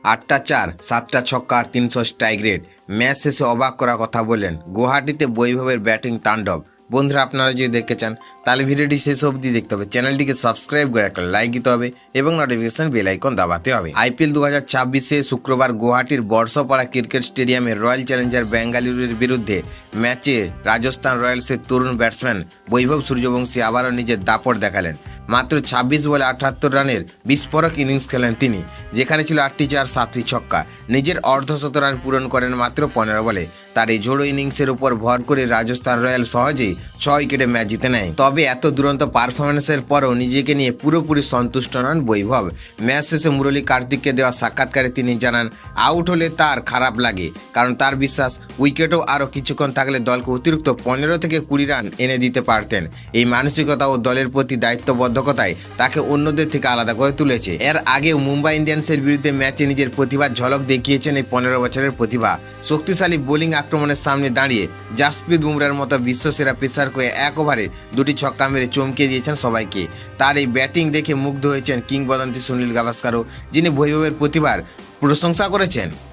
8টা 4, 7টা ছক্কা আর 300 strike rate. Match শেষে অবাক করা কথা বললেন, গুয়াহাটিতে বৈভবের ব্যাটিং তাণ্ডব। বন্ধুরা, আপনারা যদি দেখতে চান তাহলে ভিডিওটি শেষ অবধি দেখতে হবে, চ্যানেলটিকে সাবস্ক্রাইব করে একটা লাইক দিতে হবে এবং নোটিফিকেশন বেল আইকন দাবাতে হবে। আইপিএল 2026-এ শুক্রবার গুয়াহাটির বর্ষপাড়া ক্রিকেট স্টেডিয়ামে রয়্যাল চ্যালেঞ্জার বেঙ্গালুরুর বিরুদ্ধে ম্যাচে রাজস্থান রয়্যালসের তরুণ ব্যাটসম্যান বৈভব সূর্যবংশী আবারও নিজের দাপট দেখালেন। মাত্র 26 বলে 78 রানের বিস্ফোরক ইনিংস খেলেন তিনি, যেখানে ছিল 8টি 4, 7টি ছক্কা। নিজের অর্ধশত রান পূরণ করেন মাত্র 15 বলে। তার এই ঝোড়ো ইনিংসের উপর ভর করে রাজস্থান রয়্যাল সহজেই 6 উইকেটে ম্যাচ জিতে নেয়। তবে এত দুরন্ত পারফরমেন্সের পরও নিজেকে নিয়ে পুরোপুরি সন্তুষ্ট নন বৈভব। ম্যাচ শেষে মুরলী কার্তিককে দেওয়া সাক্ষাৎকারে তিনি জানান, আউট হলে তার খারাপ লাগে, কারণ তার বিশ্বাস উইকেটও আরও কিছুক্ষণ থাকলে দলকে অতিরিক্ত 15 থেকে 20 রান এনে দিতে পারতেন। এই মানসিকতা ও দলের প্রতি দায়িত্ববদ্ধতায় তাকে অন্যদের থেকে আলাদা করে তুলেছে। এর আগেও মুম্বাই ইন্ডিয়ান্সের বিরুদ্ধে ম্যাচে নিজের প্রতিভার ঝলক দেখিয়েছেন এই 15 বছরের প্রতিভা। শক্তিশালী বোলিং আক্রমণের সামনে দাঁড়িয়ে জাসপ্রীত বুমরার মতো বিশ্বসেরা পেসারকে এক ওভারে 2টি ছক্কা মেরে চমকে দিয়েছেন সবাইকে। তার এই ব্যাটিং দেখে মুগ্ধ হয়েছেন কিংবদন্তি সুনীল গাভাস্কারও, যিনি বৈভবের প্রতিভার প্রশংসা করেছেন।